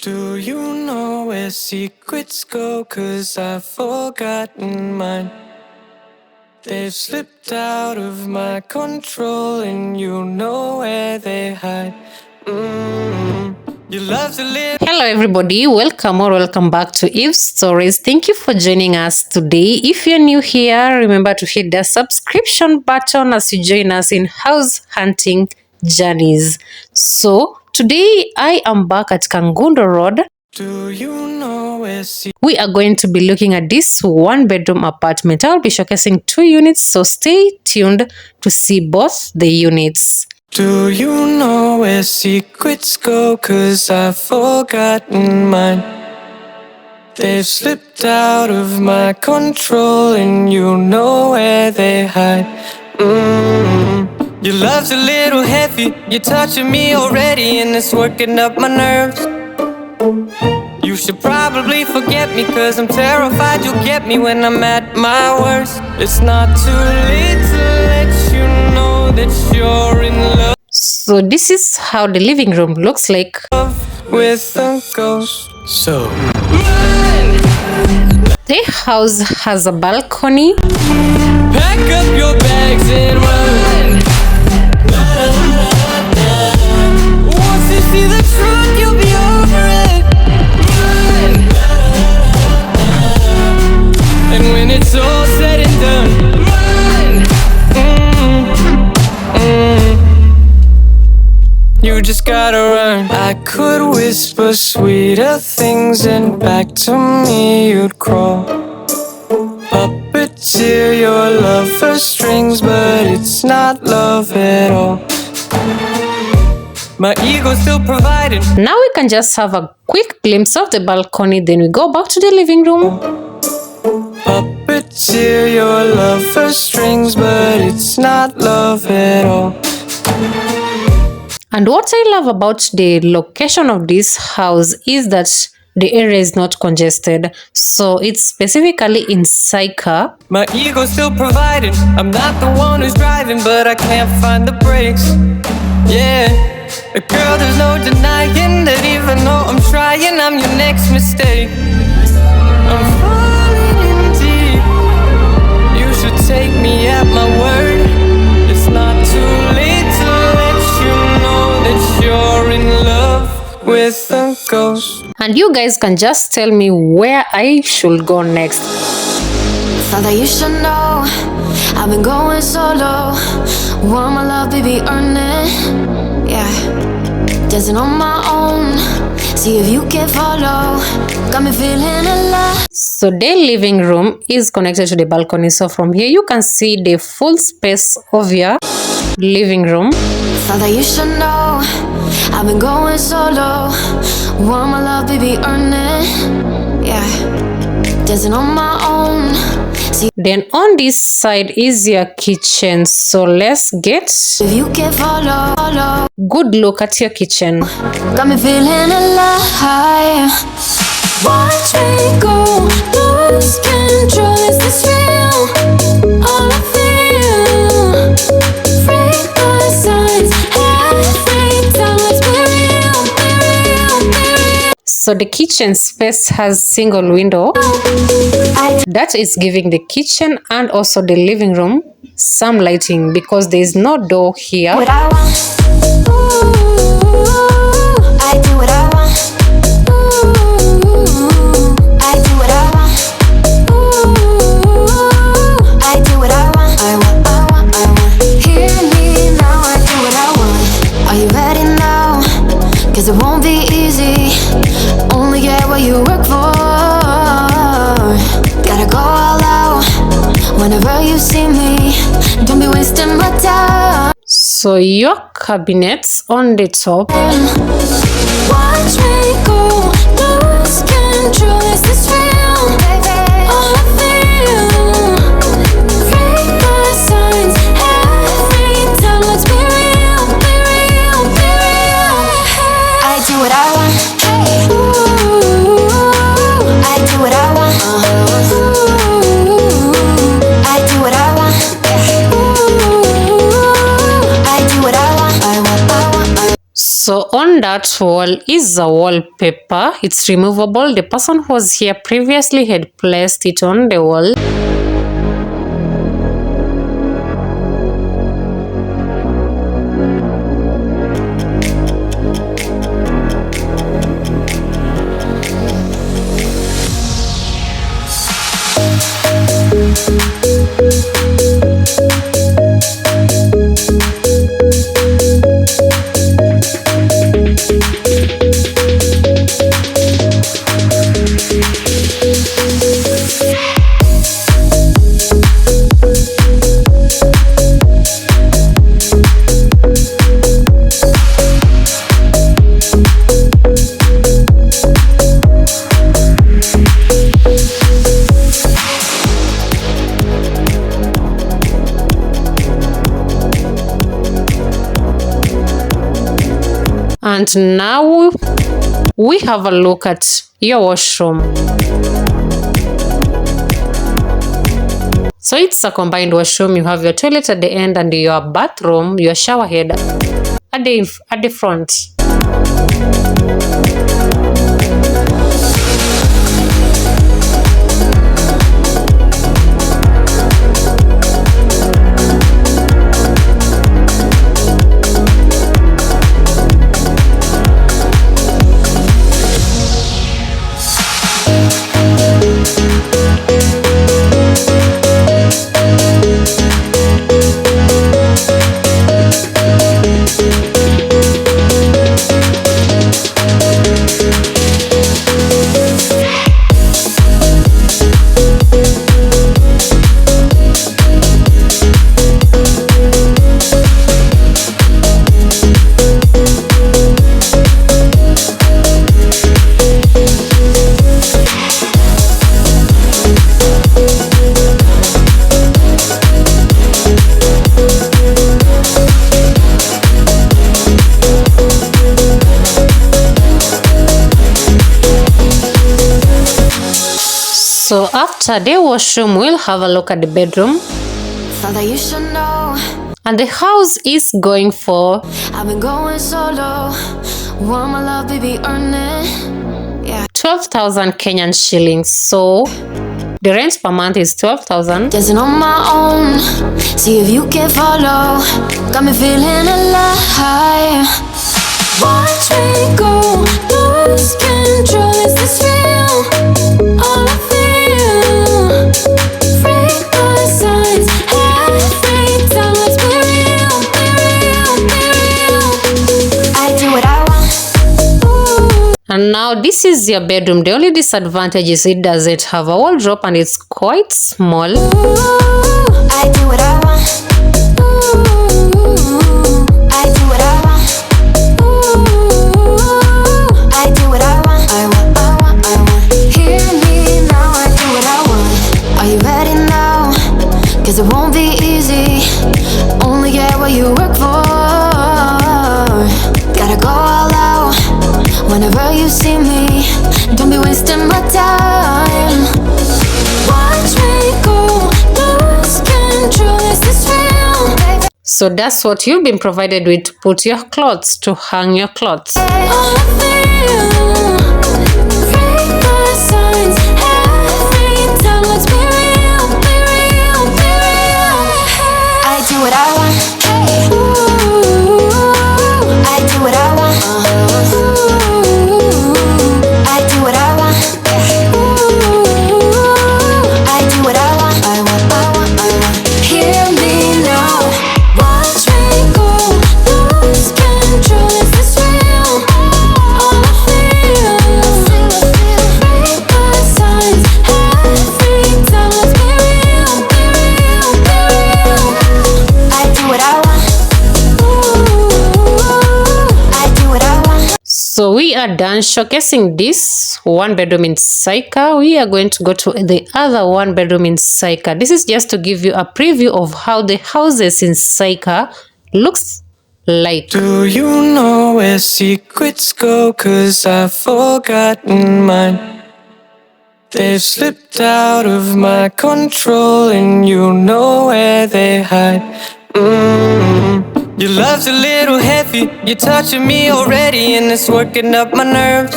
Do you know where secrets go? 'Cause I've forgotten mine. They've slipped out of my control, and you know where they hide. Your love's a little. Hello everybody, welcome or welcome back to Eve's Stories. Thank you for joining us today. If you're new here, remember to hit the subscription button as you join us in house hunting journeys. So today I am back at Kangundo Road. Do you know where we are going to be looking at this one bedroom apartment. I'll be showcasing 2 units, so stay tuned to see both the units. Do you know where secrets go? 'Cause I've forgotten mine. They've slipped out of my control, and you know where they hide. Your love's a little heavy, you're touching me already, and it's working up my nerves. You should probably forget me, 'cause I'm terrified you'll get me when I'm at my worst. It's not too late to let you know that you're in love. So this is how the living room looks like. With a ghost. So the house has a balcony. Pack up your bags and run. Once you see the truth, you'll be over it. And when it's all said and done, you just gotta run. I could whisper sweeter things, and back to me you'd crawl. Puppeteer your love for strings, but it's not love at all. My ego's still providing. Now we can just have a quick glimpse of the balcony, then we go back to the living room. Puppeteer your love for strings, but it's not love at all. And what I love about the location of this house is that the area is not congested, so it's specifically in Saika. My ego's still providing. I'm not the one who's driving, but I can't find the brakes. Yeah, girl, there's no denying that even though I'm trying, I'm your next mistake. I'm falling in deep. You should take me at my word. It's not too late to let you know that you're in love with a ghost. And you guys can just tell me where I should go next. Thought that you should know I've been going solo. Want my love, baby, earn it. Yeah, dancing on my own. See if you can follow. Got me feeling alive. So the living room is connected to the balcony. So from here you can see the full space of your living room. Thought that you should know I've been going solo. Want my love, baby, earn it. Yeah, dancing on my own. Then on this side is your kitchen, so let's get if you can follow. Good look at your kitchen. Got me feeling alive. Watch me go, lose control. Is this real? All I feel. Break my signs. Every time, let's be real, be real, be real. So the kitchen space has single window. That is giving the kitchen and also the living room some lighting, because there is no door here. What I want. Ooh, I do what I want. Ooh, I do what I want. Ooh, I do what I want. I want, I want, I want. Hear me now, I do what I want. Are you ready now? 'Cause it won't be easy. Only get what you work for. Gotta go all out whenever you see me. Don't be wasting my time. So your cabinets on the top. Watch me go, lose control. Is this real? All I feel. Break my signs. Every time, let's be real, be real, be real. I do what I want. Ooh, I do what I want. Ooh, I do what I want. Ooh, I do what I want. I want, I want, I want. So on On that wall is a wallpaper. It's removable. The person who was here previously had placed it on the wall. And now we have a look at your washroom. So it's a combined washroom. You have your toilet at the end and your bathroom, your shower head at the front. So after the washroom, we'll have a look at the bedroom. Thought that you should know. And the house is going for I've been going solo. Want my love, baby, earn it. Yeah. 12,000 Kenyan shillings. So the rent per month is 12,000. Dancing on my own. See if you can follow. Got me feeling alive. Watch me go. Lose control. Is this real? All I feel. Freak my signs. Every time. Let's be real. Be real. Be real. I do what I want. Ooh. And now this is your bedroom. The only disadvantage is it doesn't have a wardrobe and it's quite small. Ooh, I do what I want. Ooh, I do what I want. Ooh, I do what I want. I want, I want, I want. Hear me now, I do what I want. Are you ready now? 'Cause it won't be easy. Only get what you work for. Gotta go all out. Whenever you see me, don't be wasting my time. Watch me go, lose control. Is this real? So that's what you've been provided with to put your clothes, to hang your clothes. All I feel, break my signs. Every time, let's be real, be real, be real. I do what I want. Ooh, I do what I want. I do what I want. Ooh, I do what I want. I want, I want, I want. Hear me now. Watch me go. Lose control. Is this real? All I feel. Break my signs. Every time. Let's be real. Be real. Be real. I do what I want. Ooh, I do what I want. So we are done showcasing this one bedroom in Saika. We are going to go to the other one bedroom in Saika. This is just to give you a preview of how the houses in Saika looks like. Do you know where secrets go? 'Cause I've forgotten mine. They've slipped out of my control, and you know where they hide. Your love's a little heavy, you're touching me already, and it's working up my nerves.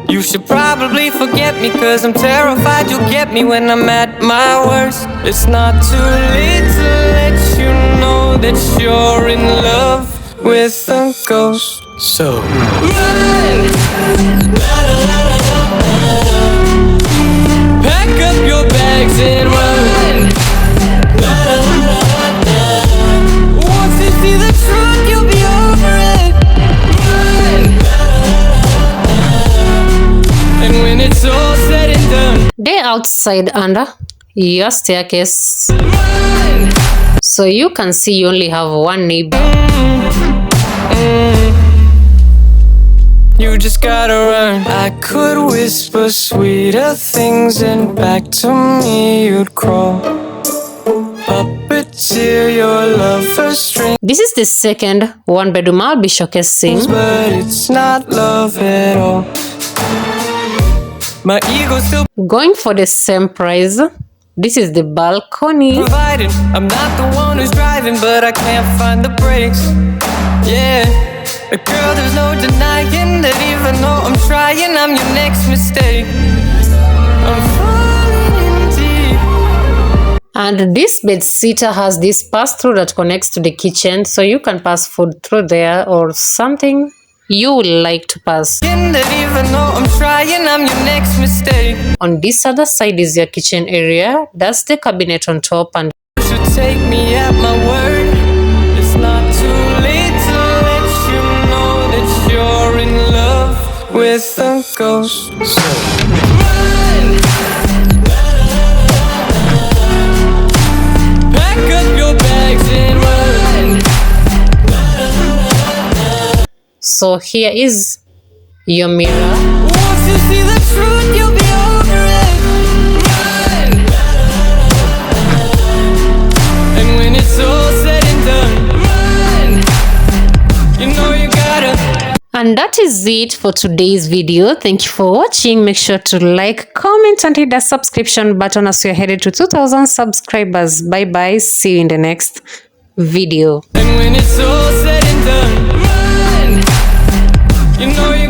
You should probably forget me, cause I'm terrified you'll get me when I'm at my worst. It's not too late to let you know that you're in love with a ghost. So run! Pack up your bags and run. Once you see the truth, you'll be over it. Run. And when it's all said and done, They're outside under your staircase, run. so you can see you only have one neighbor. You just gotta run. I could whisper sweeter things, and back to me you'd crawl. Puppeteer your love for strings, This is the second one-bedroom I'll be showcasing. but it's not love at all. My ego's still Going for the same price. This is the balcony. providing. I'm not the one who's driving, but I can't find the brakes. Yeah, girl, there's no denying that even though I'm trying, I'm your next mistake. I'm falling in deep. And this bed-sitter has this pass-through that connects to the kitchen, so you can pass food through there or something you would like to pass. That even though I'm trying, I'm your next mistake. On this other side is your kitchen area. That's the cabinet on top, and You should take me at my word. It's not too late to let you know that you're in love with a ghost. So run. Pack up your bags and run. so here is your mirror. Once you see the truth, you'll be over it. Run. And when it's all said and done, run. You know you gotta. And that is it for today's video. Thank you for watching. Make sure to like, comment, and hit the subscription button as you're headed to 2,000 subscribers. Bye bye. See you in the next video. And when it's all said and done, run. You know you